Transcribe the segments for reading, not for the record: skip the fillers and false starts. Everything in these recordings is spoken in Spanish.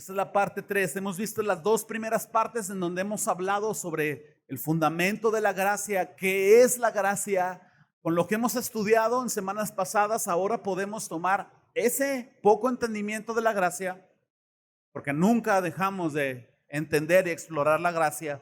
Esta es la parte 3. Hemos visto las dos primeras partes en donde hemos hablado sobre el fundamento de la gracia, qué es la gracia. Con lo que hemos estudiado en semanas pasadas, ahora podemos tomar ese poco entendimiento de la gracia, porque nunca dejamos de entender y explorar la gracia.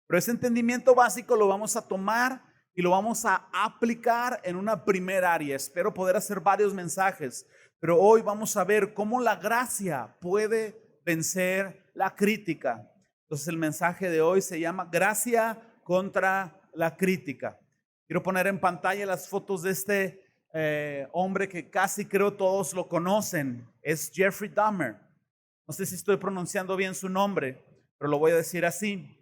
Pero ese entendimiento básico lo vamos a tomar y lo vamos a aplicar en una primera área. Espero poder hacer varios mensajes, pero hoy vamos a ver cómo la gracia puede vencer la crítica. Entonces el mensaje de hoy se llama Gracia contra la crítica. Quiero poner en pantalla las fotos de este hombre que casi creo todos lo conocen. Es Jeffrey Dahmer. No sé si estoy pronunciando bien su nombre, pero lo voy a decir así.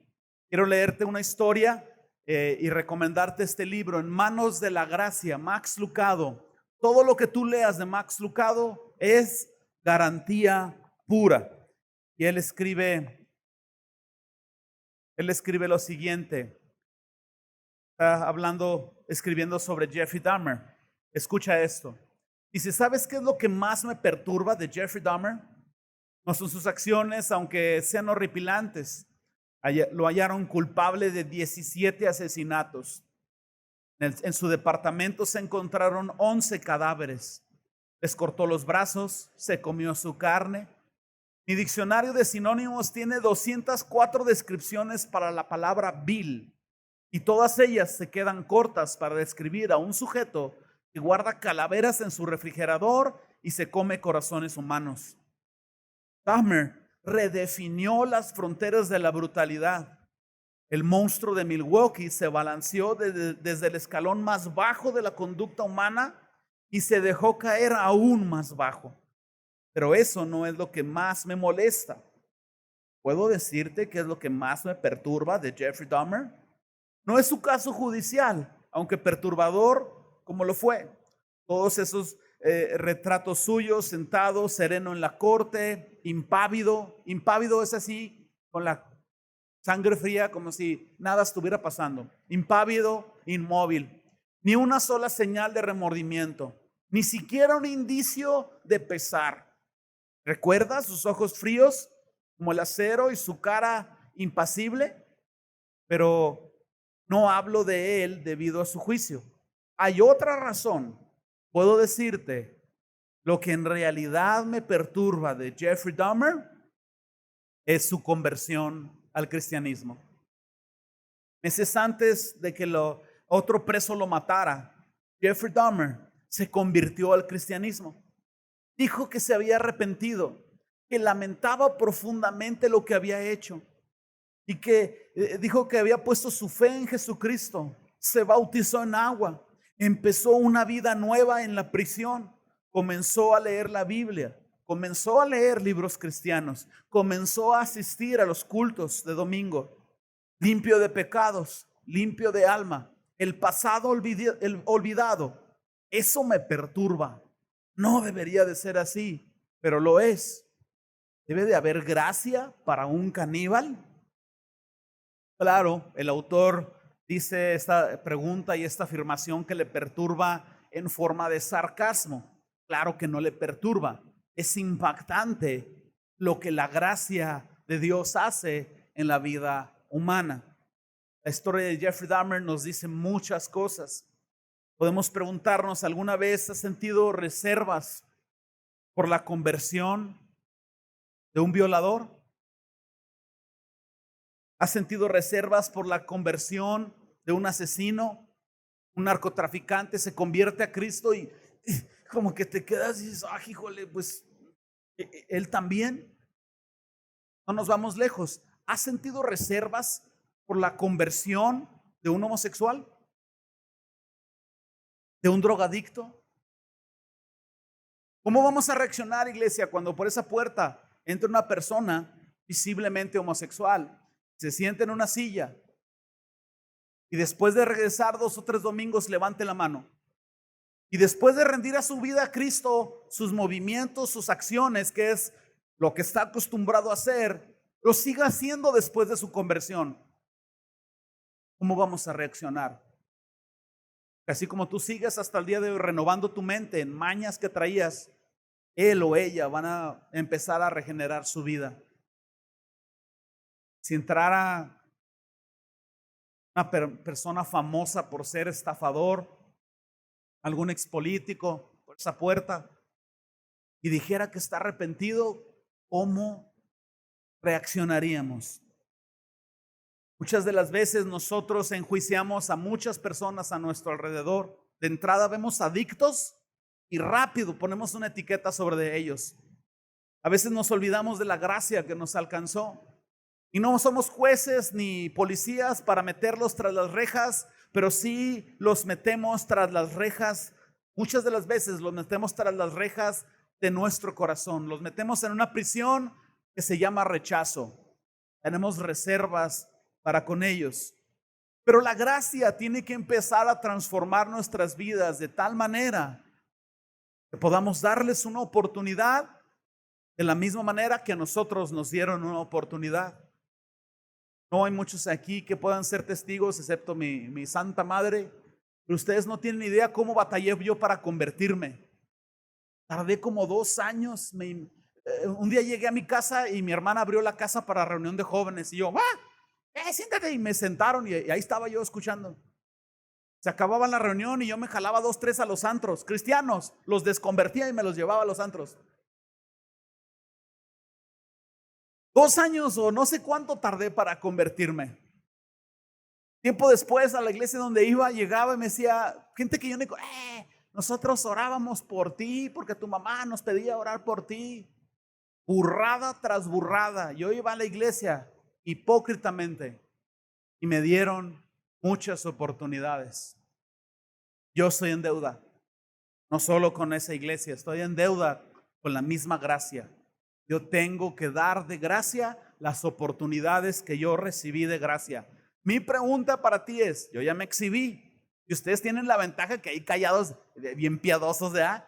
Quiero leerte una historia y recomendarte este libro, En manos de la gracia, Max Lucado. Todo lo que tú leas de Max Lucado es garantía pura. Y él escribe lo siguiente. Está escribiendo sobre Jeffrey Dahmer. Escucha esto. Dice, ¿sabes qué es lo que más me perturba de Jeffrey Dahmer? No son sus acciones, aunque sean horripilantes. Lo hallaron culpable de 17 asesinatos. En su departamento se encontraron 11 cadáveres. Les cortó los brazos, se comió su carne. Mi diccionario de sinónimos tiene 204 descripciones para la palabra vil, y todas ellas se quedan cortas para describir a un sujeto que guarda calaveras en su refrigerador y se come corazones humanos. Dahmer redefinió las fronteras de la brutalidad. El monstruo de Milwaukee se balanceó desde el escalón más bajo de la conducta humana y se dejó caer aún más bajo. Pero eso no es lo que más me molesta. ¿Puedo decirte qué es lo que más me perturba de Jeffrey Dahmer? No es su caso judicial, aunque perturbador como lo fue. Todos esos retratos suyos, sentado, sereno en la corte, impávido. Impávido es así, con la sangre fría, como si nada estuviera pasando. Impávido, inmóvil. Ni una sola señal de remordimiento, ni siquiera un indicio de pesar. ¿Recuerda sus ojos fríos como el acero y su cara impasible? Pero no hablo de él debido a su juicio. Hay otra razón. Puedo decirte, lo que en realidad me perturba de Jeffrey Dahmer es su conversión al cristianismo. Meses antes de que otro preso lo matara, Jeffrey Dahmer se convirtió al cristianismo. Dijo que se había arrepentido, que lamentaba profundamente lo que había hecho y que dijo que había puesto su fe en Jesucristo. Se bautizó en agua, empezó una vida nueva en la prisión, comenzó a leer la Biblia, comenzó a leer libros cristianos, comenzó a asistir a los cultos de domingo, limpio de pecados, limpio de alma, el pasado olvidado. Eso me perturba. No debería de ser así, pero lo es. ¿Debe de haber gracia para un caníbal? Claro, el autor dice esta pregunta y esta afirmación que le perturba en forma de sarcasmo. Claro que no le perturba. Es impactante lo que la gracia de Dios hace en la vida humana. La historia de Jeffrey Dahmer nos dice muchas cosas. Podemos preguntarnos, ¿alguna vez has sentido reservas por la conversión de un violador? ¿Has sentido reservas por la conversión de un asesino? Un narcotraficante se convierte a Cristo y como que te quedas y dices, híjole, pues él también. No nos vamos lejos. ¿Has sentido reservas por la conversión de un homosexual? ¿De un drogadicto? ¿Cómo vamos a reaccionar, iglesia, cuando por esa puerta entra una persona visiblemente homosexual, se sienta en una silla y después de regresar 2 o 3 domingos levante la mano? Y después de rendir a su vida a Cristo, sus movimientos, sus acciones, que es lo que está acostumbrado a hacer, lo siga haciendo después de su conversión. ¿Cómo vamos a reaccionar? Así como tú sigues hasta el día de hoy renovando tu mente en mañas que traías, él o ella van a empezar a regenerar su vida. Si entrara una persona famosa por ser estafador, algún expolítico por esa puerta, y dijera que está arrepentido, ¿cómo reaccionaríamos? Muchas de las veces nosotros enjuiciamos a muchas personas a nuestro alrededor. De entrada vemos adictos y rápido ponemos una etiqueta sobre ellos. A veces nos olvidamos de la gracia que nos alcanzó. Y no somos jueces ni policías para meterlos tras las rejas, pero sí los metemos tras las rejas. Muchas de las veces los metemos tras las rejas de nuestro corazón. Los metemos en una prisión que se llama rechazo. Tenemos reservas para con ellos. Pero la gracia tiene que empezar a transformar nuestras vidas de tal manera que podamos darles una oportunidad de la misma manera que a nosotros nos dieron una oportunidad. No hay muchos aquí que puedan ser testigos, excepto mi santa madre, pero ustedes no tienen idea cómo batallé yo para convertirme. Tardé como 2 años. Un día llegué a mi casa y mi hermana abrió la casa para reunión de jóvenes y yo, siéntate, y me sentaron y ahí estaba yo escuchando. Se acababa la reunión y yo me jalaba 2, 3 a los antros cristianos, los desconvertía y me los llevaba a los antros. 2 años o no sé cuánto tardé para convertirme. Tiempo después, a la iglesia donde iba, llegaba y me decía, gente que yo no nosotros orábamos por ti porque tu mamá nos pedía orar por ti. Burrada tras burrada. Yo iba a la iglesia hipócritamente y me dieron muchas oportunidades. Yo estoy en deuda, no solo con esa iglesia, estoy en deuda con la misma gracia. Yo tengo que dar de gracia las oportunidades que yo recibí de gracia. Mi pregunta para ti es, yo ya me exhibí y ustedes tienen la ventaja que hay callados, bien piadosos, ¿verdad?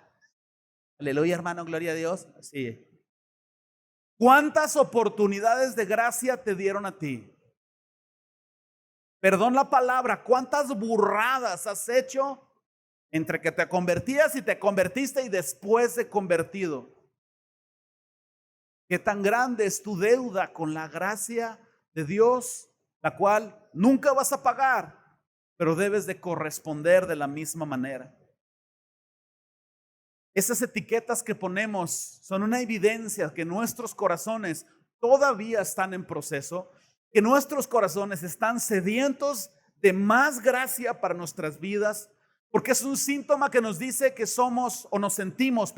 Aleluya, hermano, gloria a Dios. Sí. ¿Cuántas oportunidades de gracia te dieron a ti? Perdón la palabra, ¿cuántas burradas has hecho entre que te convertías y te convertiste y después de convertido? ¿Qué tan grande es tu deuda con la gracia de Dios, la cual nunca vas a pagar, pero debes de corresponder de la misma manera? Esas etiquetas que ponemos son una evidencia que nuestros corazones todavía están en proceso, que nuestros corazones están sedientos de más gracia para nuestras vidas, porque es un síntoma que nos dice que somos, o nos sentimos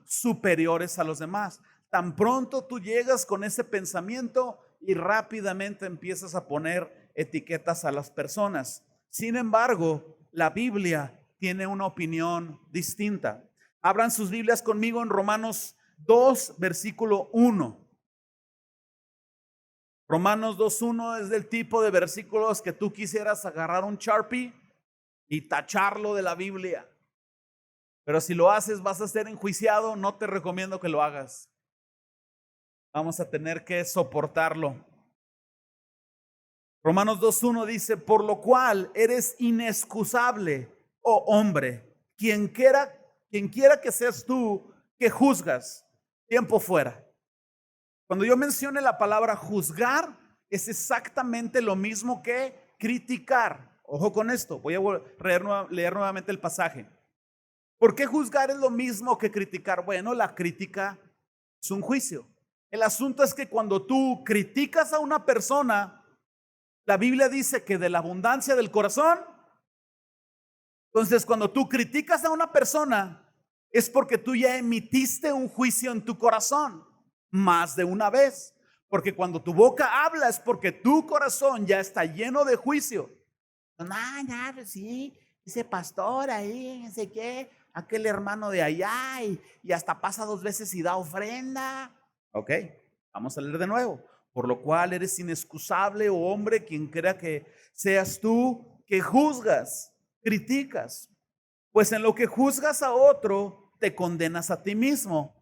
superiores a los demás. Tan pronto tú llegas con ese pensamiento y rápidamente empiezas a poner etiquetas a las personas. Sin embargo, la Biblia tiene una opinión distinta. Abran sus Biblias conmigo en Romanos 2, versículo 1. Romanos 2:1 es del tipo de versículos que tú quisieras agarrar un Sharpie y tacharlo de la Biblia. Pero si lo haces vas a ser enjuiciado, no te recomiendo que lo hagas. Vamos a tener que soportarlo. Romanos 2:1 dice, por lo cual eres inexcusable, oh hombre, quien quiera que seas tú que juzgas. Tiempo fuera. Cuando yo mencione la palabra juzgar, es exactamente lo mismo que criticar. Ojo con esto, voy a leer nuevamente el pasaje. ¿Por qué juzgar es lo mismo que criticar? Bueno, la crítica es un juicio. El asunto es que cuando tú criticas a una persona, la Biblia dice que de la abundancia del corazón, entonces cuando tú criticas a una persona, es porque tú ya emitiste un juicio en tu corazón más de una vez. Porque cuando tu boca habla es porque tu corazón ya está lleno de juicio. Pues sí, ese pastor ahí, no sé qué, aquel hermano de allá y hasta pasa 2 veces y da ofrenda. Ok, vamos a leer de nuevo. Por lo cual eres inexcusable, oh hombre, quien crea que seas tú que juzgas, criticas. Pues en lo que juzgas a otro, te condenas a ti mismo,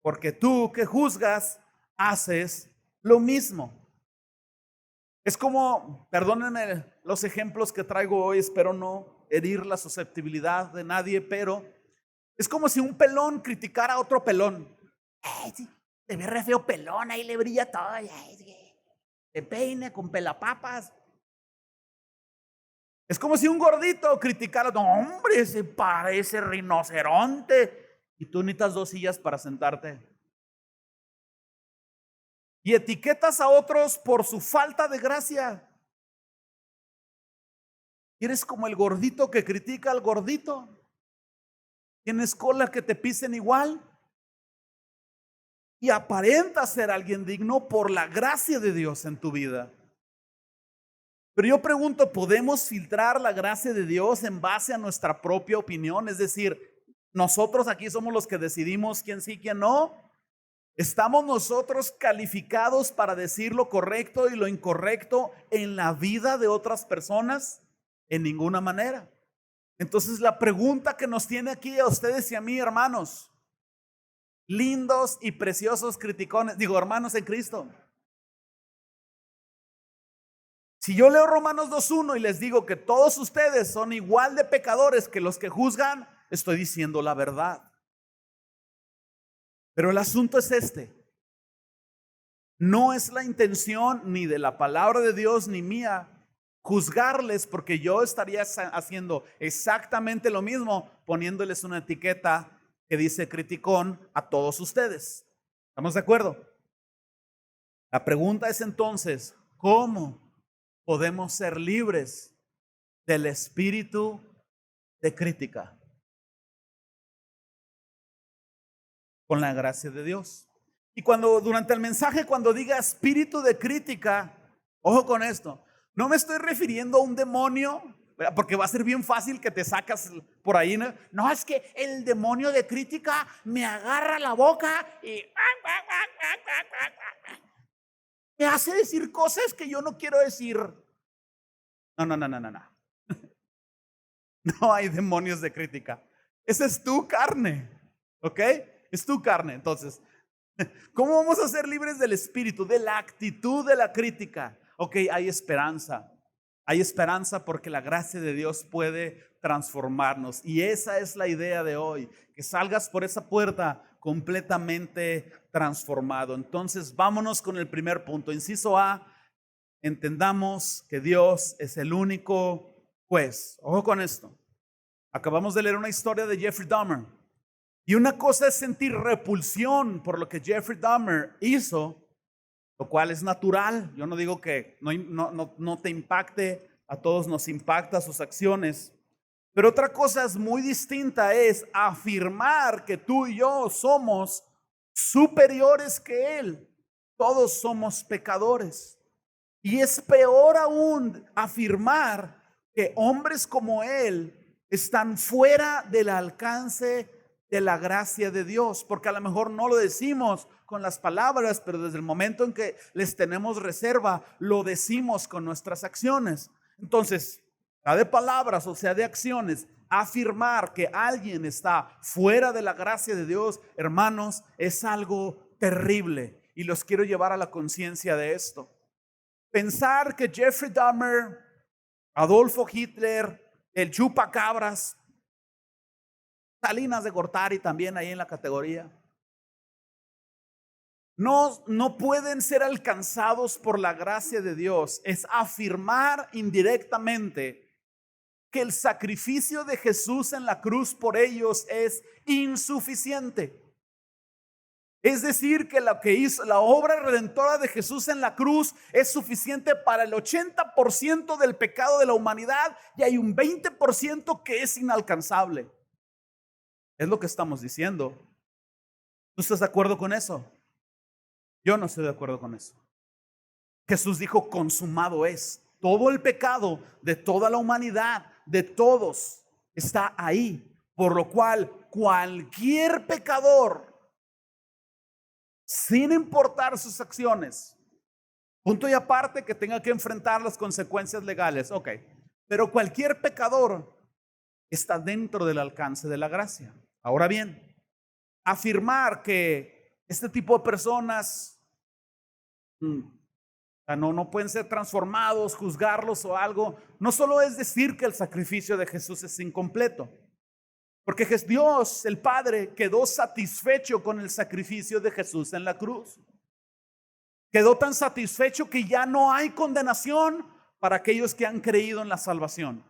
porque tú que juzgas, haces lo mismo. Es como, perdónenme los ejemplos que traigo hoy, espero no herir la susceptibilidad de nadie, pero Es como si un pelón criticara a otro pelón. Ay, sí, te ve re feo pelón, ahí le brilla todo. Ay, se peine con pelapapas. Es como si un gordito criticara, no, hombre, se parece rinoceronte. Y tú necesitas 2 sillas para sentarte. Y etiquetas a otros por su falta de gracia. Y eres como el gordito que critica al gordito. Tienes cola que te pisen igual. Y aparentas ser alguien digno por la gracia de Dios en tu vida. Pero yo pregunto, ¿podemos filtrar la gracia de Dios en base a nuestra propia opinión? Es decir, nosotros aquí somos los que decidimos quién sí, quién no. ¿Estamos nosotros calificados para decir lo correcto y lo incorrecto en la vida de otras personas? En ninguna manera. Entonces la pregunta que nos tiene aquí a ustedes y a mí, hermanos, lindos y preciosos criticones, digo, hermanos en Cristo. Si yo leo Romanos 2:1 y les digo que todos ustedes son igual de pecadores que los que juzgan, estoy diciendo la verdad. Pero el asunto es este. No es la intención ni de la palabra de Dios ni mía juzgarles, porque yo estaría haciendo exactamente lo mismo, poniéndoles una etiqueta que dice criticón a todos ustedes. ¿Estamos de acuerdo? La pregunta es entonces, ¿cómo podemos ser libres del espíritu de crítica? Con la gracia de Dios. Y durante el mensaje, cuando diga espíritu de crítica, ojo con esto, no me estoy refiriendo a un demonio, porque va a ser bien fácil que te sacas por ahí. No, es que el demonio de crítica me agarra la boca y me hace decir cosas que yo no quiero decir. No. No hay demonios de crítica. Esa es tu carne, ¿ok? Es tu carne. Entonces, ¿cómo vamos a ser libres del espíritu, de la actitud de la crítica? Ok, hay esperanza. Hay esperanza porque la gracia de Dios puede transformarnos. Y esa es la idea de hoy, que salgas por esa puerta completamente transformado. Entonces, vámonos con el primer punto. Inciso A, entendamos que Dios es el único juez. Ojo con esto. Acabamos de leer una historia de Jeffrey Dahmer. Y una cosa es sentir repulsión por lo que Jeffrey Dahmer hizo, lo cual es natural. Yo no digo que no te impacte, a todos nos impacta sus acciones. Pero otra cosa es muy distinta, es afirmar que tú y yo somos superiores que él. Todos somos pecadores. Y es peor aún afirmar que hombres como él están fuera del alcance de la gracia de Dios, porque a lo mejor no lo decimos con las palabras, pero desde el momento en que les tenemos reserva, lo decimos con nuestras acciones. Entonces, sea de palabras o sea de acciones, afirmar que alguien está fuera de la gracia de Dios, hermanos, es algo terrible. Y los quiero llevar a la conciencia de esto. Pensar que Jeffrey Dahmer, Adolfo Hitler, el chupacabras, Salinas de Gortari también ahí en la categoría, no pueden ser alcanzados por la gracia de Dios. Es afirmar indirectamente que el sacrificio de Jesús en la cruz por ellos es insuficiente. Es decir, que lo que hizo la obra redentora de Jesús en la cruz es suficiente para el 80% del pecado de la humanidad y hay un 20% que es inalcanzable. Es lo que estamos diciendo. ¿Tú estás de acuerdo con eso? Yo no estoy de acuerdo con eso. Jesús dijo, consumado es. Todo el pecado de toda la humanidad, de todos, está ahí. Por lo cual, cualquier pecador, sin importar sus acciones, punto y aparte que tenga que enfrentar las consecuencias legales, ok, pero cualquier pecador está dentro del alcance de la gracia. Ahora bien, afirmar que este tipo de personas no pueden ser transformados, juzgarlos o algo, no solo es decir que el sacrificio de Jesús es incompleto, Porque Dios, el Padre, quedó satisfecho con el sacrificio de Jesús en la cruz. Quedó tan satisfecho que ya no hay condenación para aquellos que han creído en la salvación.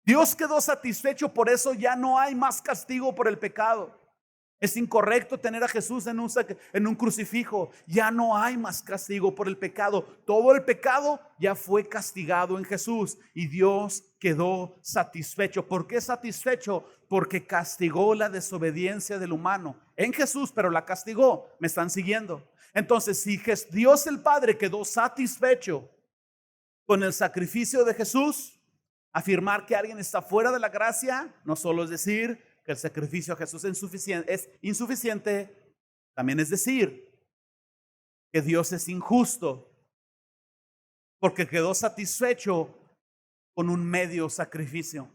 Dios quedó satisfecho, por eso ya no hay más castigo por el pecado. Es incorrecto tener a Jesús en un crucifijo. Ya no hay más castigo por el pecado. Todo el pecado ya fue castigado en Jesús y Dios quedó satisfecho. ¿Por qué satisfecho? Porque castigó la desobediencia del humano en Jesús, pero la castigó. ¿Me están siguiendo? Entonces, si Dios el Padre quedó satisfecho con el sacrificio de Jesús, afirmar que alguien está fuera de la gracia no solo es decir que el sacrificio de Jesús es insuficiente, también es decir que Dios es injusto porque quedó satisfecho con un medio sacrificio.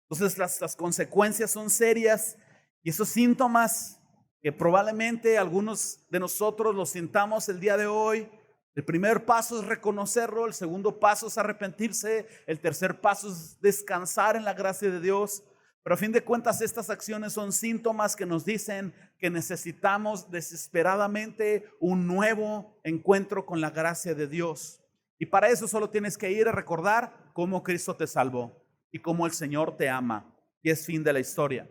Entonces las consecuencias son serias y esos síntomas que probablemente algunos de nosotros los sintamos el día de hoy. El primer paso es reconocerlo, el segundo paso es arrepentirse, el tercer paso es descansar en la gracia de Dios. Pero a fin de cuentas estas acciones son síntomas que nos dicen que necesitamos desesperadamente un nuevo encuentro con la gracia de Dios. Y para eso solo tienes que ir a recordar cómo Cristo te salvó y cómo el Señor te ama. Y es fin de la historia.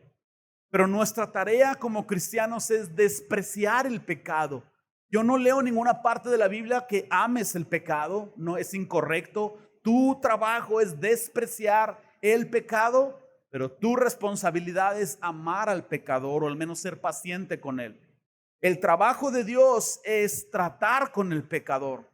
Pero nuestra tarea como cristianos es despreciar el pecado. Yo no leo ninguna parte de la Biblia que ames el pecado, no es incorrecto. Tu trabajo es despreciar el pecado, pero tu responsabilidad es amar al pecador o al menos ser paciente con él. El trabajo de Dios es tratar con el pecador.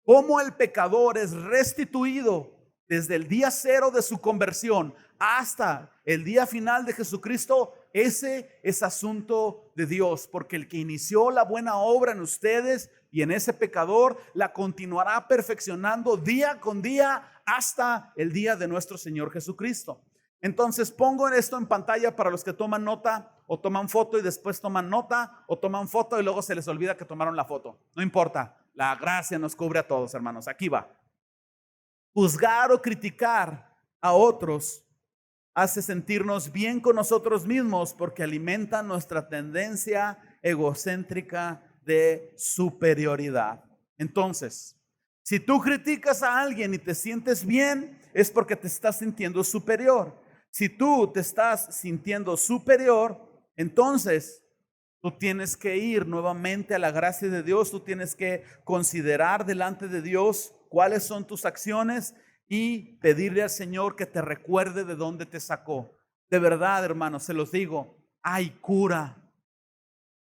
Cómo el pecador es restituido desde el día cero de su conversión hasta el día final de Jesucristo, ese es asunto de Dios, porque el que inició la buena obra en ustedes y en ese pecador la continuará perfeccionando día con día hasta el día de nuestro Señor Jesucristo. Entonces pongo esto en pantalla para los que toman nota o toman foto y después toman nota o toman foto y luego se les olvida que tomaron la foto. No importa, la gracia nos cubre a todos, hermanos. Aquí va. Juzgar o criticar a otros hace sentirnos bien con nosotros mismos porque alimenta nuestra tendencia egocéntrica de superioridad. Entonces, si tú criticas a alguien y te sientes bien, es porque te estás sintiendo superior. Si tú te estás sintiendo superior, entonces tú tienes que ir nuevamente a la gracia de Dios, tú tienes que considerar delante de Dios cuáles son tus acciones y pedirle al Señor que te recuerde de dónde te sacó. De verdad, hermanos, se los digo, hay cura.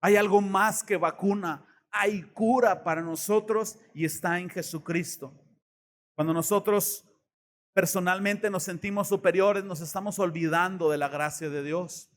Hay algo más que vacuna. Hay cura para nosotros y está en Jesucristo. Cuando nosotros personalmente nos sentimos superiores, nos estamos olvidando de la gracia de Dios.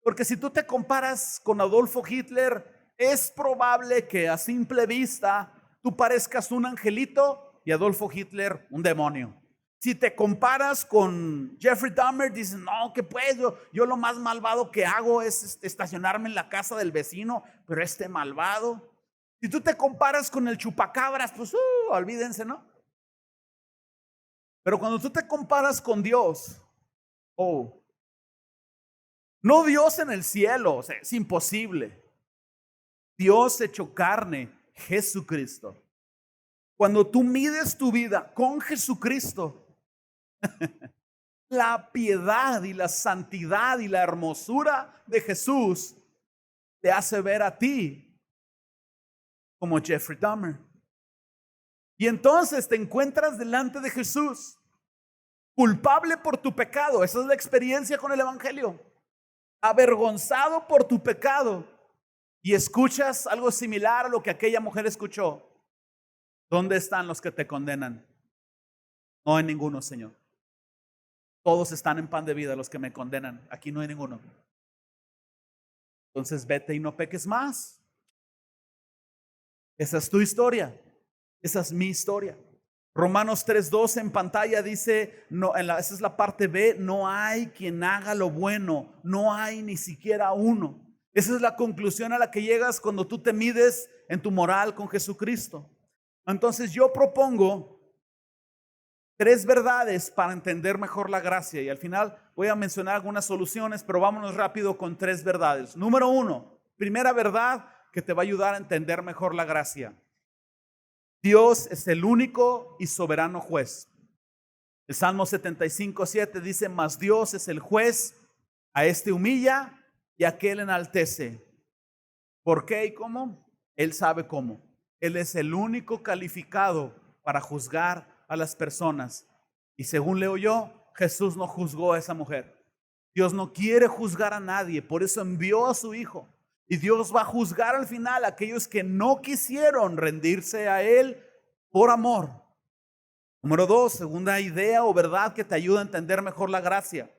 Porque si tú te comparas con Adolfo Hitler, es probable que a simple vista tú parezcas un angelito y Adolfo Hitler un demonio. Si te comparas con Jeffrey Dahmer, dices, no, que pues yo lo más malvado que hago es estacionarme en la casa del vecino, pero este malvado. Si tú te comparas con el chupacabras, pues olvídense, ¿no? Pero cuando tú te comparas con Dios, no Dios en el cielo, o sea, es imposible. Dios hecho carne, Jesucristo. Cuando tú mides tu vida con Jesucristo, la piedad y la santidad y la hermosura de Jesús te hace ver a ti como Jeffrey Dahmer. Y entonces te encuentras delante de Jesús, culpable por tu pecado. Esa es la experiencia con el Evangelio. Avergonzado por tu pecado. Y escuchas algo similar a lo que aquella mujer escuchó. ¿Dónde están los que te condenan? No hay ninguno, Señor. Todos están en pan de vida los que me condenan. Aquí no hay ninguno. Entonces vete y no peques más. Esa es tu historia. Esa es mi historia. Romanos 3:12 en pantalla dice, no, esa es la parte B, no hay quien haga lo bueno, no hay ni siquiera uno. Esa es la conclusión a la que llegas cuando tú te mides en tu moral con Jesucristo. Entonces yo propongo 3 verdades para entender mejor la gracia. Y al final voy a mencionar algunas soluciones, pero vámonos rápido con 3 verdades. Número 1, primera verdad que te va a ayudar a entender mejor la gracia. Dios es el único y soberano juez. El Salmo 75:7 dice: mas Dios es el juez, a este humilla y a aquel enaltece. ¿Por qué y cómo? Él sabe cómo. Él es el único calificado para juzgar a las personas. Y según leo yo, Jesús no juzgó a esa mujer. Dios no quiere juzgar a nadie, por eso envió a su Hijo. Y Dios va a juzgar al final a aquellos que no quisieron rendirse a Él por amor. Número 2, segunda idea o verdad que te ayuda a entender mejor la gracia.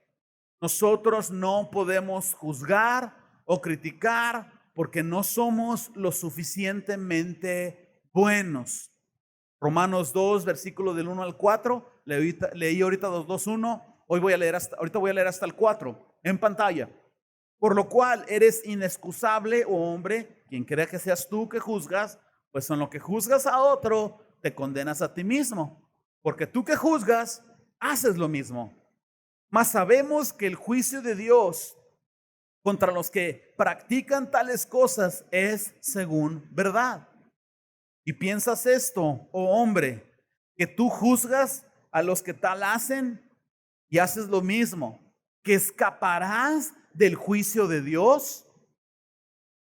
Nosotros no podemos juzgar o criticar porque no somos lo suficientemente buenos. Romanos 2, versículo del 1 al 4. Leí ahorita 2:1. Ahorita voy a leer hasta el 4 en pantalla. Por lo cual eres inexcusable, oh hombre, quien crea que seas tú que juzgas, pues en lo que juzgas a otro, te condenas a ti mismo. Porque tú que juzgas, haces lo mismo. Mas sabemos que el juicio de Dios contra los que practican tales cosas es según verdad. Y piensas esto, oh hombre, que tú juzgas a los que tal hacen y haces lo mismo, que escaparás del juicio de Dios.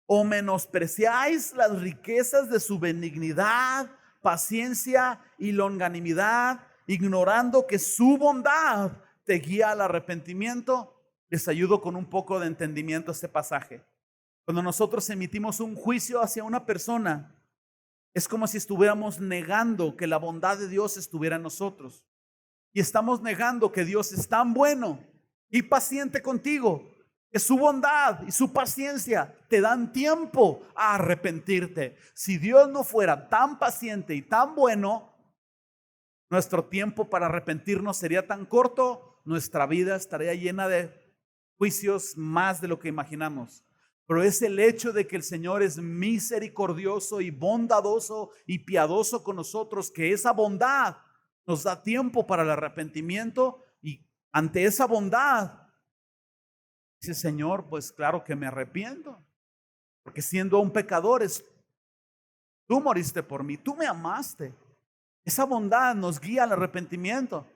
¿O menospreciáis las riquezas de su benignidad, paciencia y longanimidad, ignorando que su bondad te guía al arrepentimiento? Les ayudo con un poco de entendimiento a este pasaje. Cuando nosotros emitimos un juicio hacia una persona, es como si estuviéramos negando que la bondad de Dios estuviera en nosotros. Y estamos negando que Dios es tan bueno y paciente contigo, que su bondad y su paciencia te dan tiempo a arrepentirte. Si Dios no fuera tan paciente y tan bueno, nuestro tiempo para arrepentirnos sería tan corto, nuestra vida estaría llena de juicios más de lo que imaginamos. Pero es el hecho de que el Señor es misericordioso y bondadoso y piadoso con nosotros, que esa bondad nos da tiempo para el arrepentimiento, y ante esa bondad dice: Señor, pues claro que me arrepiento, porque siendo un pecador, tú moriste por mí, tú me amaste. Esa bondad nos guía al arrepentimiento.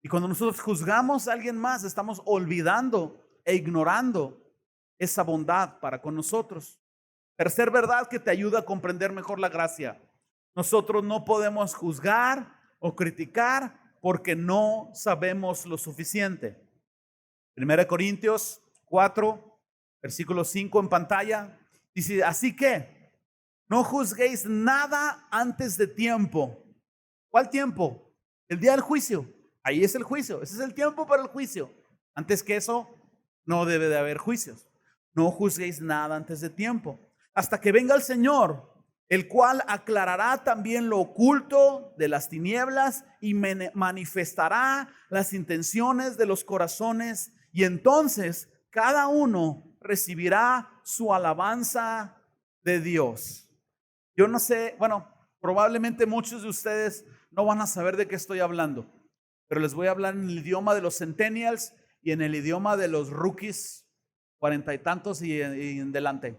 Y cuando nosotros juzgamos a alguien más, estamos olvidando e ignorando esa bondad para con nosotros. Tercer verdad que te ayuda a comprender mejor la gracia. Nosotros no podemos juzgar o criticar porque no sabemos lo suficiente. 1 Corintios 4, versículo 5 en pantalla. Dice: así que no juzguéis nada antes de tiempo. ¿Cuál tiempo? El día del juicio. Ahí es el juicio. Ese es el tiempo para el juicio. Antes que eso, no debe de haber juicios. No juzguéis nada antes de tiempo, hasta que venga el Señor, el cual aclarará también lo oculto de las tinieblas y manifestará las intenciones de los corazones, y entonces cada uno recibirá su alabanza de Dios. Yo no sé, bueno, probablemente muchos de ustedes no van a saber de qué estoy hablando, pero les voy a hablar en el idioma de los centennials y en el idioma de los rookies, 40 y tantos y en delante.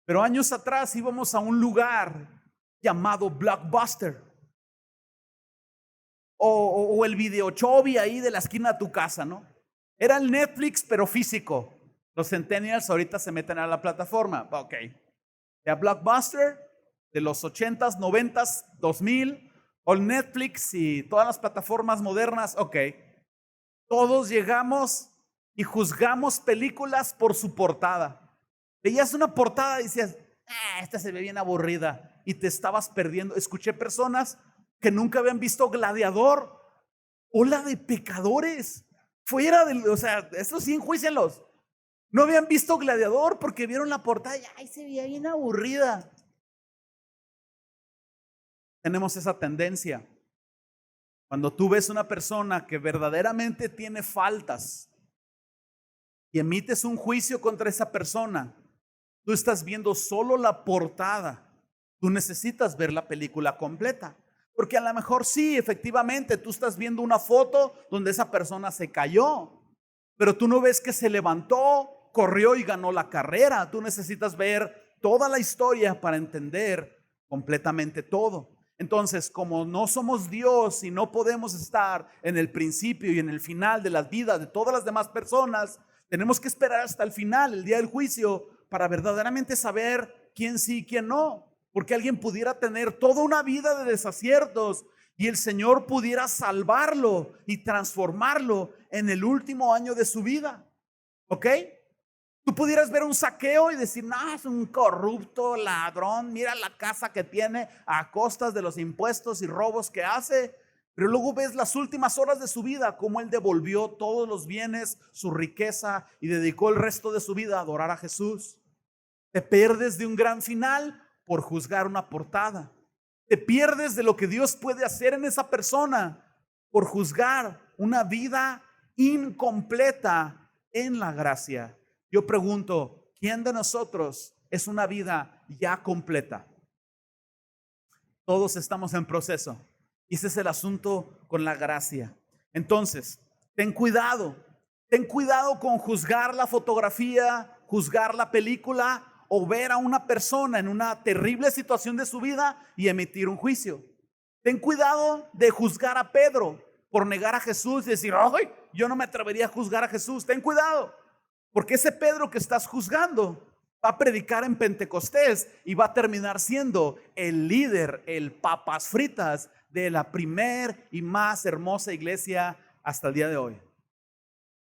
Pero años atrás íbamos a un lugar llamado Blockbuster, o el Videochobi ahí de la esquina de tu casa, ¿no? Era el Netflix pero físico. Los centennials ahorita se meten a la plataforma. Ok. De Blockbuster de los 80s, 90s, 2000, o el Netflix y todas las plataformas modernas. Ok. Todos llegamos y juzgamos películas por su portada. Veías una portada y decías: esta se ve bien aburrida, y te estabas perdiendo. Escuché personas que nunca habían visto Gladiador o la de Pecadores. Fuera de, o sea, estos sí, enjuícienlos. No habían visto Gladiador porque vieron la portada y se veía bien aburrida. Tenemos esa tendencia. Cuando tú ves una persona que verdaderamente tiene faltas y emites un juicio contra esa persona, tú estás viendo solo la portada. Tú necesitas ver la película completa. Porque a lo mejor sí, efectivamente, tú estás viendo una foto donde esa persona se cayó, pero tú no ves que se levantó, corrió y ganó la carrera. Tú necesitas ver toda la historia para entender completamente todo. Entonces, como no somos Dios y no podemos estar en el principio y en el final de las vidas de todas las demás personas, tenemos que esperar hasta el final, el día del juicio, para verdaderamente saber quién sí y quién no. Porque alguien pudiera tener toda una vida de desaciertos y el Señor pudiera salvarlo y transformarlo en el último año de su vida. ¿Ok? Tú pudieras ver un saqueo y decir, no, es un corrupto ladrón, mira la casa que tiene a costas de los impuestos y robos que hace. Pero luego ves las últimas horas de su vida, cómo él devolvió todos los bienes, su riqueza y dedicó el resto de su vida a adorar a Jesús. Te pierdes de un gran final por juzgar una portada. Te pierdes de lo que Dios puede hacer en esa persona por juzgar una vida incompleta en la gracia. Yo pregunto, ¿quién de nosotros es una vida ya completa? Todos estamos en proceso. Y ese es el asunto con la gracia. Entonces, ten cuidado. Ten cuidado con juzgar la fotografía, juzgar la película o ver a una persona en una terrible situación de su vida y emitir un juicio. Ten cuidado de juzgar a Pedro por negar a Jesús y decir, ay, yo no me atrevería a juzgar a Jesús. Ten cuidado. Porque ese Pedro que estás juzgando va a predicar en Pentecostés y va a terminar siendo el líder, el papas fritas de la primer y más hermosa iglesia hasta el día de hoy.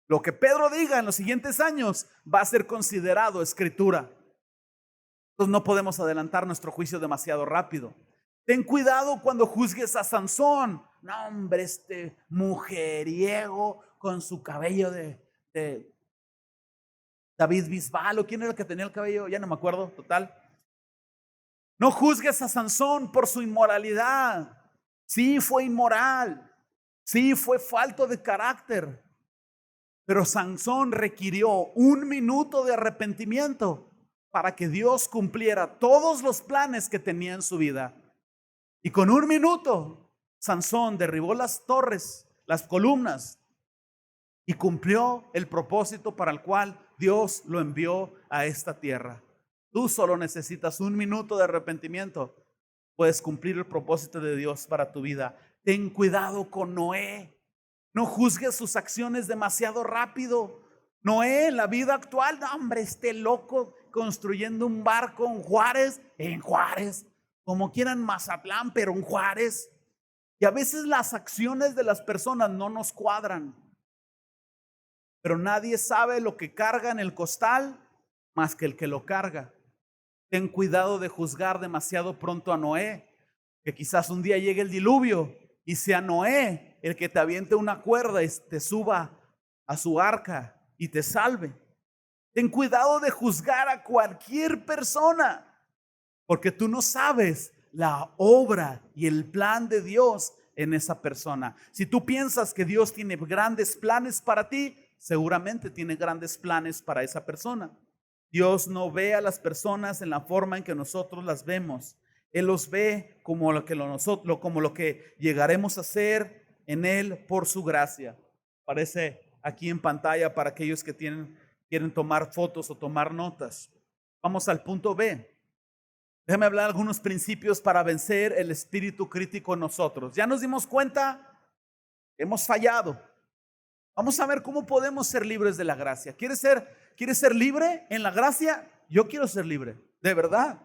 Lo que Pedro diga en los siguientes años va a ser considerado escritura. Entonces no podemos adelantar nuestro juicio demasiado rápido. Ten cuidado cuando juzgues a Sansón. No, hombre, este mujeriego con su cabello de David Bisbal, ¿o quién era el que tenía el cabello? Ya no me acuerdo, total. No juzgues a Sansón por su inmoralidad. Sí, fue inmoral. Sí, fue falto de carácter. Pero Sansón requirió 1 minuto de arrepentimiento para que Dios cumpliera todos los planes que tenía en su vida. Y con 1 minuto, Sansón derribó las torres, las columnas, y cumplió el propósito para el cual Dios lo envió a esta tierra. Tú solo necesitas 1 minuto de arrepentimiento. Puedes cumplir el propósito de Dios para tu vida. Ten cuidado con Noé. No juzgues sus acciones demasiado rápido. Noé en la vida actual, no, hombre, este loco construyendo un barco en Juárez, como quieran Mazatlán, pero en Juárez. Y a veces las acciones de las personas no nos cuadran. Pero nadie sabe lo que carga en el costal más que el que lo carga. Ten cuidado de juzgar demasiado pronto a Noé, que quizás un día llegue el diluvio y sea Noé el que te aviente una cuerda y te suba a su arca y te salve. Ten cuidado de juzgar a cualquier persona, porque tú no sabes la obra y el plan de Dios en esa persona. Si tú piensas que Dios tiene grandes planes para ti, seguramente tiene grandes planes para esa persona. Dios no ve a las personas en la forma en que nosotros las vemos. Él los ve como lo que llegaremos a ser en Él por su gracia. Aparece aquí en pantalla para aquellos que quieren tomar fotos o tomar notas. Vamos al punto B. Déjame hablar de algunos principios para vencer el espíritu crítico en nosotros. Ya nos dimos cuenta, hemos fallado. Vamos a ver cómo podemos ser libres de la gracia. ¿Quieres ser libre en la gracia? Yo quiero ser libre, de verdad.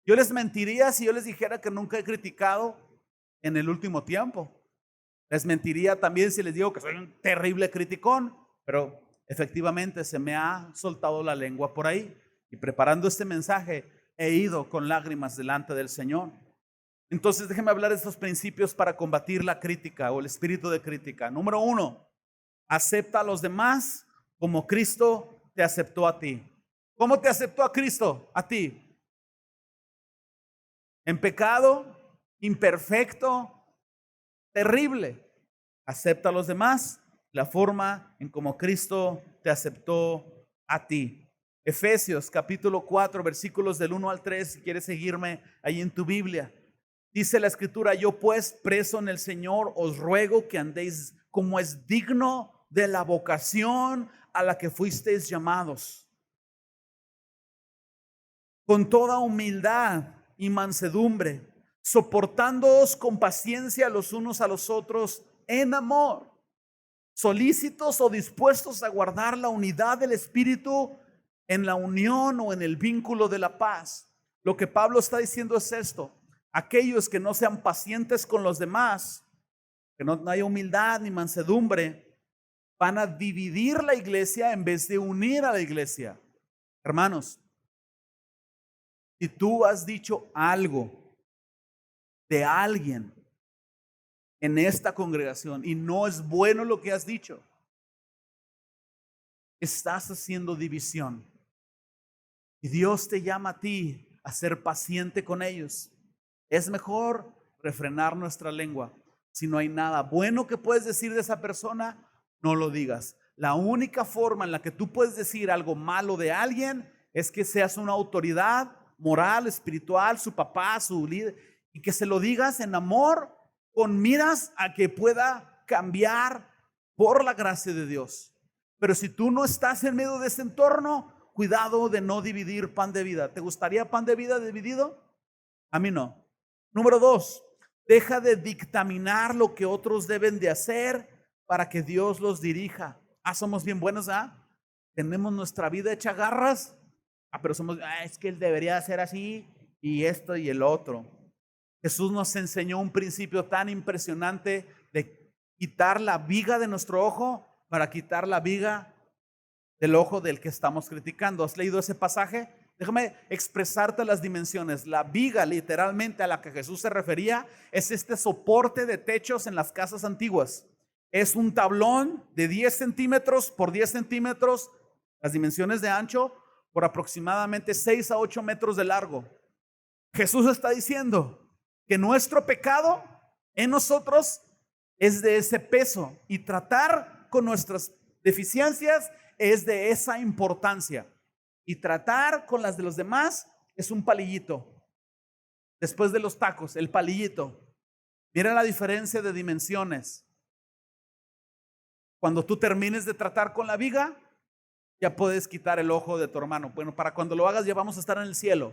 Yo les mentiría si yo les dijera que nunca he criticado en el último tiempo. Les mentiría también si les digo que soy un terrible criticón, pero efectivamente se me ha soltado la lengua por ahí. Y preparando este mensaje, he ido con lágrimas delante del Señor. Entonces déjenme hablar de estos principios para combatir la crítica o el espíritu de crítica. Número 1. Acepta a los demás como Cristo te aceptó a ti. ¿Cómo te aceptó a Cristo? A ti. En pecado, imperfecto, terrible. Acepta a los demás la forma en como Cristo te aceptó a ti. Efesios capítulo 4 versículos del 1 al 3, si quieres seguirme ahí en tu Biblia. Dice la Escritura: yo pues, preso en el Señor, os ruego que andéis como es digno de la vocación a la que fuisteis llamados, con toda humildad y mansedumbre, soportándoos con paciencia los unos a los otros en amor, solícitos o dispuestos a guardar la unidad del Espíritu en la unión o en el vínculo de la paz. Lo que Pablo está diciendo es esto: aquellos que no sean pacientes con los demás, que no haya humildad ni mansedumbre, van a dividir la iglesia en vez de unir a la iglesia. Hermanos, si tú has dicho algo de alguien en esta congregación y no es bueno lo que has dicho, estás haciendo división. Y Dios te llama a ti a ser paciente con ellos. Es mejor refrenar nuestra lengua. Si no hay nada bueno que puedes decir de esa persona, no lo digas. La única forma en la que tú puedes decir algo malo de alguien es que seas una autoridad moral, espiritual, su papá, su líder, y que se lo digas en amor, con miras a que pueda cambiar por la gracia de Dios. Pero si tú no estás en medio de ese entorno, cuidado de no dividir pan de vida. ¿Te gustaría pan de vida dividido? A mí no. Número 2, deja de dictaminar lo que otros deben de hacer para que Dios los dirija. Somos bien buenos, tenemos nuestra vida hecha garras. Pero somos, es que él debería hacer así y esto y el otro. Jesús nos enseñó un principio tan impresionante de quitar la viga de nuestro ojo para quitar la viga del ojo del que estamos criticando. ¿Has leído ese pasaje? Déjame expresarte las dimensiones. La viga, literalmente, a la que Jesús se refería, es este soporte de techos en las casas antiguas. Es un tablón de 10 centímetros por 10 centímetros, las dimensiones de ancho, por aproximadamente 6 a 8 metros de largo. Jesús está diciendo que nuestro pecado en nosotros es de ese peso, y tratar con nuestras deficiencias es de esa importancia, y tratar con las de los demás es un palillito. Después de los tacos, el palillito. Mira la diferencia de dimensiones. Cuando tú termines de tratar con la viga, ya puedes quitar el ojo de tu hermano. Bueno, para cuando lo hagas ya vamos a estar en el cielo.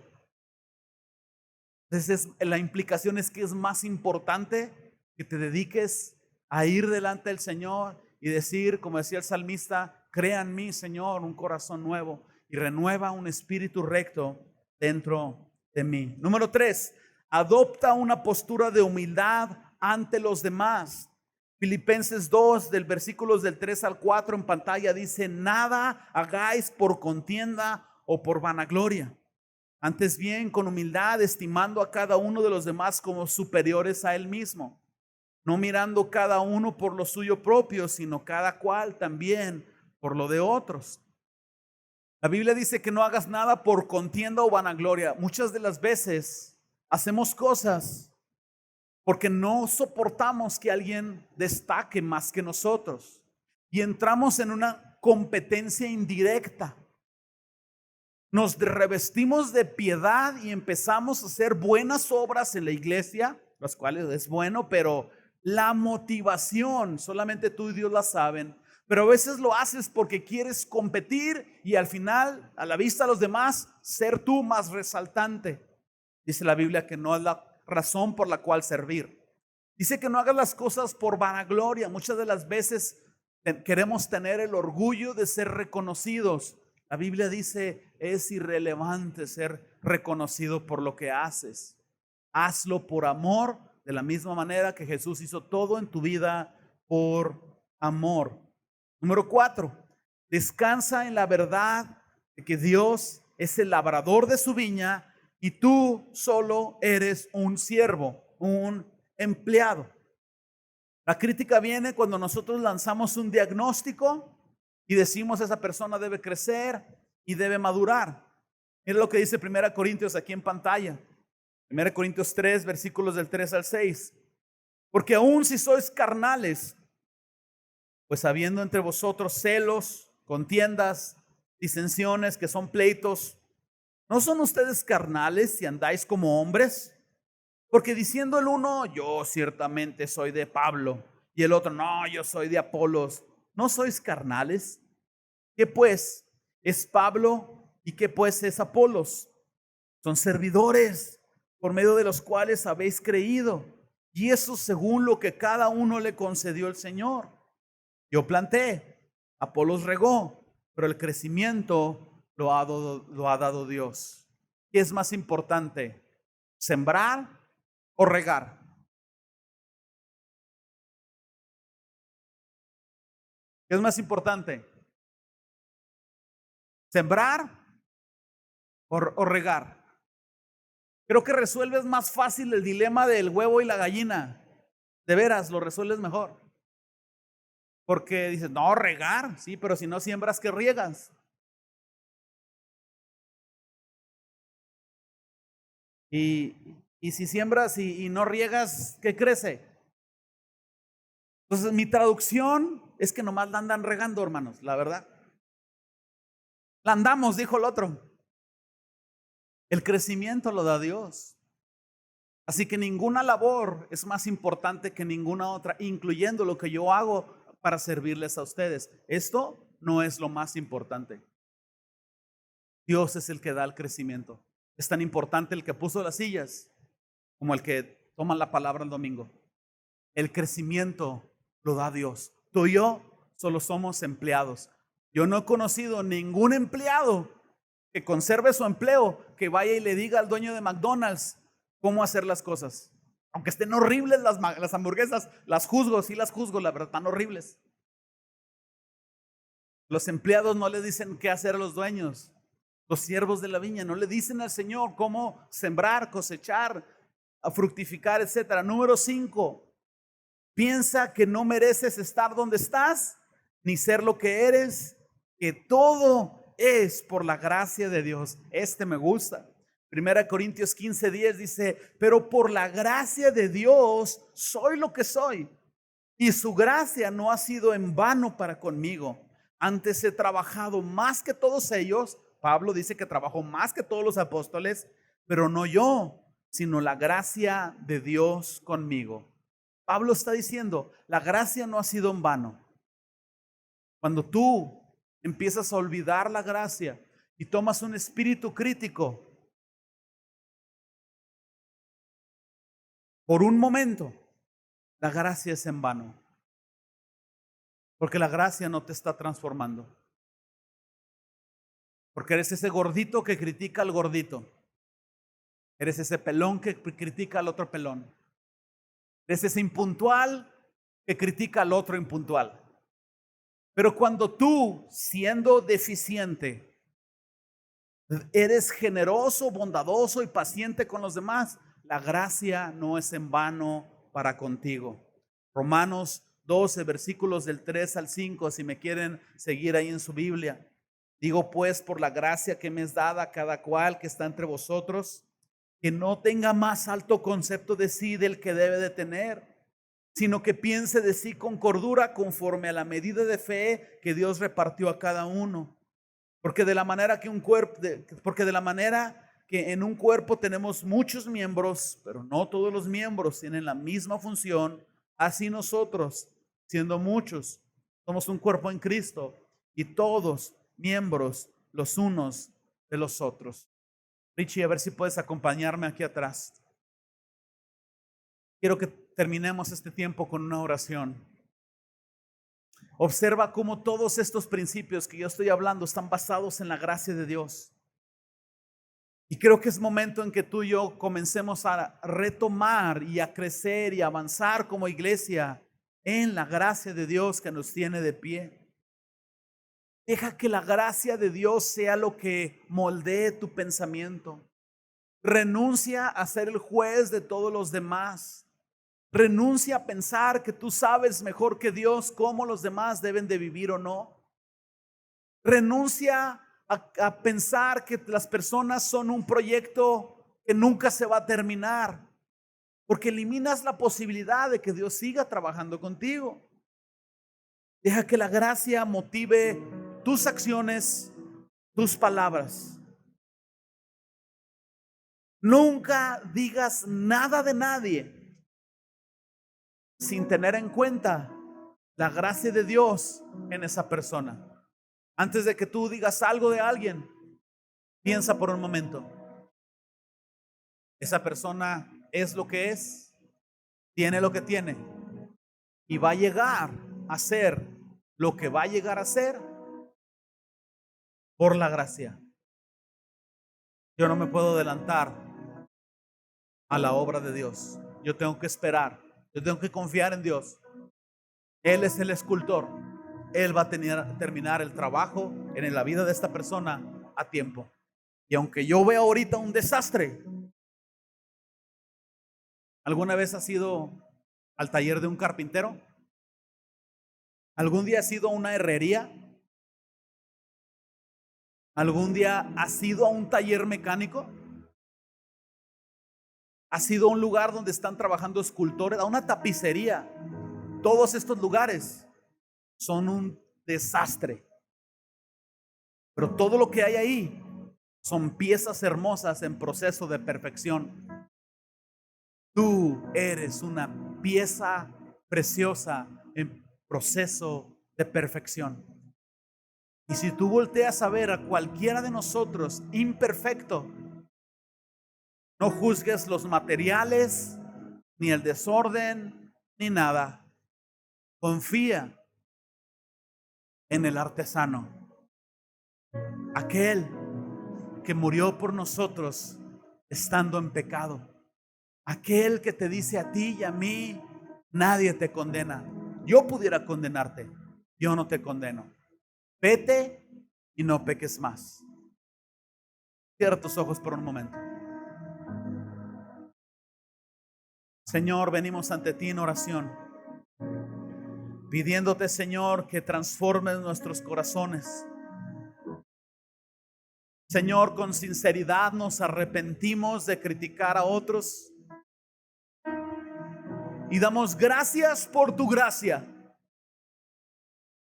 Entonces la implicación es que es más importante que te dediques a ir delante del Señor y decir, como decía el salmista: crea en mí, Señor, un corazón nuevo y renueva un espíritu recto dentro de mí. Número 3, adopta una postura de humildad ante los demás. Filipenses 2, del versículos del 3 al 4 en pantalla, dice: nada hagáis por contienda o por vanagloria, antes bien con humildad, estimando a cada uno de los demás como superiores a él mismo, no mirando cada uno por lo suyo propio, sino cada cual también por lo de otros. La Biblia dice que no hagas nada por contienda o vanagloria. Muchas de las veces hacemos cosas porque no soportamos que alguien destaque más que nosotros, y entramos en una competencia indirecta. Nos revestimos de piedad y empezamos a hacer buenas obras en la iglesia, las cuales es bueno, pero la motivación solamente tú y Dios la saben. Pero a veces lo haces porque quieres competir y al final, a la vista de los demás, ser tú más resaltante. Dice la Biblia que no es la razón por la cual servir. Dice que no hagas las cosas por vanagloria. Muchas de las veces queremos tener el orgullo de ser reconocidos. La Biblia dice: es irrelevante ser reconocido por lo que haces. Hazlo por amor, de la misma manera que Jesús hizo todo en tu vida por amor. Número 4, descansa en la verdad de que Dios es el labrador de su viña y tú solo eres un siervo, un empleado. La crítica viene cuando nosotros lanzamos un diagnóstico y decimos: esa persona debe crecer y debe madurar. Mira lo que dice 1 Corintios aquí en pantalla. 1 Corintios 3, versículos del 3 al 6. Porque aun si sois carnales, pues habiendo entre vosotros celos, contiendas, disensiones, que son pleitos, ¿no son ustedes carnales si andáis como hombres? Porque diciendo el uno, yo ciertamente soy de Pablo, y el otro, no, yo soy de Apolos, ¿no sois carnales? ¿Qué pues es Pablo y qué pues es Apolos? Son servidores por medio de los cuales habéis creído, y eso según lo que cada uno le concedió el Señor. Yo planté, Apolos regó, pero el crecimiento lo ha dado Dios. ¿Qué es más importante? ¿Sembrar o regar? ¿Qué es más importante? ¿Sembrar o regar? Creo que resuelves más fácil el dilema del huevo y la gallina. De veras, lo resuelves mejor. Porque dices, no, regar, sí, pero si no siembras, ¿qué riegas? Y si siembras y no riegas, ¿qué crece? Entonces, mi traducción es que nomás la andan regando, hermanos, la verdad. La andamos, dijo el otro. El crecimiento lo da Dios. Así que ninguna labor es más importante que ninguna otra, incluyendo lo que yo hago para servirles a ustedes. Esto no es lo más importante. Dios es el que da el crecimiento. Es tan importante el que puso las sillas como el que toma la palabra el domingo. El crecimiento lo da Dios. Tú y yo solo somos empleados. Yo no he conocido ningún empleado que conserve su empleo, que vaya y le diga al dueño de McDonald's cómo hacer las cosas. Aunque estén horribles las hamburguesas, las juzgo, sí las juzgo, la verdad, están horribles. Los empleados no le dicen qué hacer a los dueños. Los siervos de la viña no le dicen al Señor cómo sembrar, cosechar, a fructificar, etcétera. Número 5, piensa que no mereces estar donde estás, ni ser lo que eres, que todo es por la gracia de Dios. Este me gusta. 1 Corintios 15:10 dice, pero por la gracia de Dios soy lo que soy. Y su gracia no ha sido en vano para conmigo. Antes he trabajado más que todos ellos. Pablo dice que trabajó más que todos los apóstoles, pero no yo, sino la gracia de Dios conmigo. Pablo está diciendo, la gracia no ha sido en vano. Cuando tú empiezas a olvidar la gracia y tomas un espíritu crítico, por un momento, la gracia es en vano. Porque la gracia no te está transformando. Porque eres ese gordito que critica al gordito. Eres ese pelón que critica al otro pelón. Eres ese impuntual que critica al otro impuntual. Pero cuando tú, siendo deficiente, eres generoso, bondadoso y paciente con los demás, la gracia no es en vano para contigo. Romanos 12, versículos del 3 al 5, si me quieren seguir ahí en su Biblia. Digo pues, por la gracia que me es dada a cada cual que está entre vosotros, que no tenga más alto concepto de sí del que debe de tener, sino que piense de sí con cordura conforme a la medida de fe que Dios repartió a cada uno. Porque de la manera que en un cuerpo tenemos muchos miembros, pero no todos los miembros tienen la misma función, así nosotros, siendo muchos, somos un cuerpo en Cristo y todos miembros los unos de los otros. Richie, a ver si puedes acompañarme aquí atrás. Quiero que terminemos este tiempo con una oración. Observa cómo todos estos principios que yo estoy hablando están basados en la gracia de Dios. Y creo que es momento en que tú y yo comencemos a retomar y a crecer y a avanzar como iglesia en la gracia de Dios que nos tiene de pie. Deja que la gracia de Dios sea lo que moldee tu pensamiento. Renuncia a ser el juez de todos los demás. Renuncia a pensar que tú sabes mejor que Dios cómo los demás deben de vivir o no. Renuncia a pensar que las personas son un proyecto que nunca se va a terminar, porque eliminas la posibilidad de que Dios siga trabajando contigo. Deja que la gracia motive tus acciones, tus palabras. Nunca digas nada de nadie sin tener en cuenta la gracia de Dios en esa persona. Antes de que tú digas algo de alguien, piensa por un momento. Esa persona es lo que es, tiene lo que tiene y va a llegar a ser lo que va a llegar a ser por la gracia. Yo no me puedo adelantar a la obra de Dios. Yo tengo que esperar. Yo tengo que confiar en Dios. Él es el escultor. Él va a terminar el trabajo en la vida de esta persona a tiempo. Y aunque yo vea ahorita un desastre, ¿alguna vez has ido al taller de un carpintero? ¿Algún día has ido a una herrería? ¿Algún día has ido a un taller mecánico? ¿Has ido a un lugar donde están trabajando escultores? ¿A una tapicería? Todos estos lugares son un desastre. Pero todo lo que hay ahí son piezas hermosas en proceso de perfección. Tú eres una pieza preciosa en proceso de perfección. Y si tú volteas a ver a cualquiera de nosotros imperfecto, no juzgues los materiales, ni el desorden, ni nada. Confía en el artesano, aquel que murió por nosotros estando en pecado, aquel que te dice a ti y a mí, nadie te condena. Yo pudiera condenarte, yo no te condeno. Vete y no peques más. Cierra tus ojos por un momento. Señor, venimos ante ti en oración, pidiéndote, Señor, que transformes nuestros corazones. Señor, con sinceridad nos arrepentimos de criticar a otros y damos gracias por tu gracia,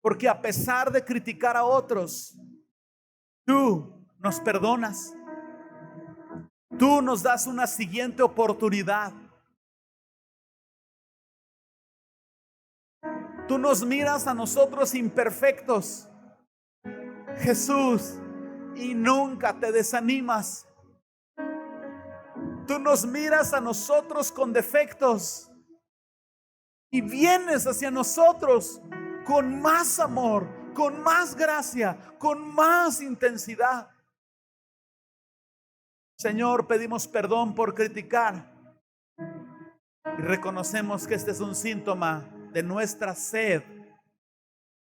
porque a pesar de criticar a otros, tú nos perdonas, tú nos das una siguiente oportunidad. Tú nos miras a nosotros imperfectos, Jesús, y nunca te desanimas. Tú nos miras a nosotros con defectos y vienes hacia nosotros con más amor, con más gracia, con más intensidad. Señor, pedimos perdón por criticar y reconocemos que este es un síntoma de nuestra sed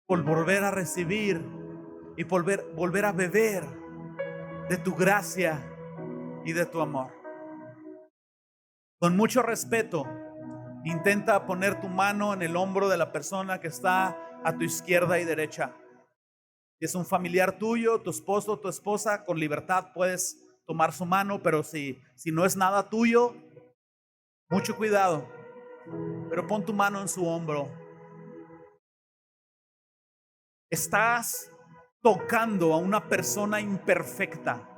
por volver a recibir y volver a beber de tu gracia y de tu amor. Con mucho respeto, intenta poner tu mano en el hombro de la persona que está a tu izquierda y derecha. Si es un familiar tuyo, tu esposo o tu esposa, con libertad puedes tomar su mano, pero si no es nada tuyo, mucho cuidado. Pero pon tu mano en su hombro. Estás tocando a una persona imperfecta,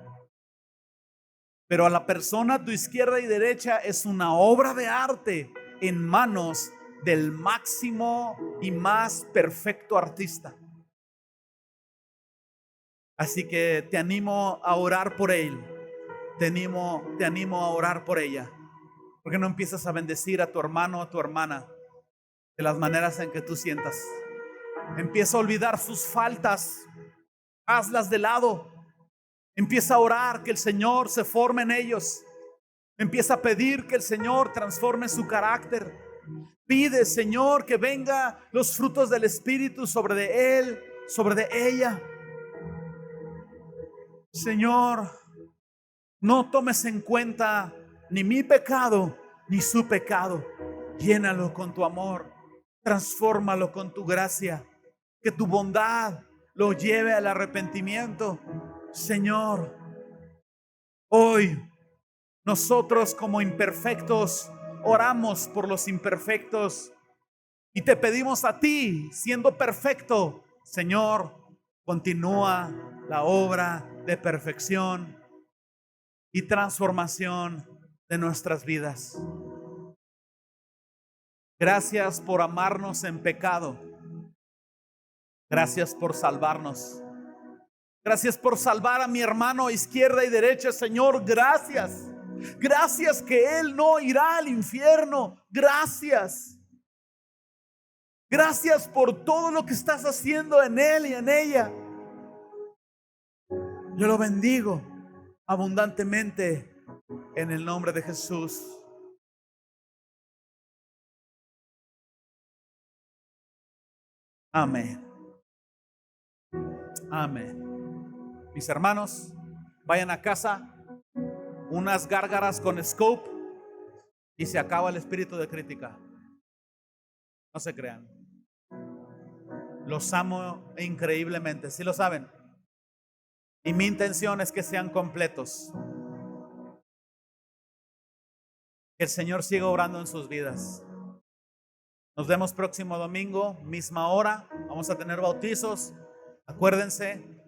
pero a la persona a tu izquierda y derecha es una obra de arte en manos del máximo y más perfecto artista. Así que te animo a orar por él. Te animo a orar por ella. ¿Por qué no empiezas a bendecir a tu hermano o a tu hermana de las maneras en que tú sientas? Empieza a olvidar sus faltas, hazlas de lado. Empieza a orar que el Señor se forme en ellos. Empieza a pedir que el Señor transforme su carácter. Pide, Señor, que venga los frutos del Espíritu sobre de él, sobre de ella. Señor, no tomes en cuenta ni mi pecado ni su pecado. Llénalo con tu amor, transfórmalo con tu gracia, que tu bondad lo lleve al arrepentimiento. Señor, hoy nosotros como imperfectos oramos por los imperfectos y te pedimos a ti, siendo perfecto, Señor, continúa la obra de perfección y transformación de nuestras vidas. Gracias por amarnos en pecado. Gracias por salvarnos. Gracias por salvar a mi hermano a izquierda y derecha, Señor. Gracias. Gracias que Él no irá al infierno. Gracias. Gracias por todo lo que estás haciendo en Él y en ella. Yo lo bendigo abundantemente en el nombre de Jesús. Amén. Amén. Mis hermanos, vayan a casa, unas gárgaras con scope y se acaba el espíritu de crítica. No se crean. Los amo increíblemente, ¿sí lo saben? Y mi intención es que sean completos. Que el Señor siga obrando en sus vidas. Nos vemos próximo domingo, misma hora. Vamos a tener bautizos. Acuérdense,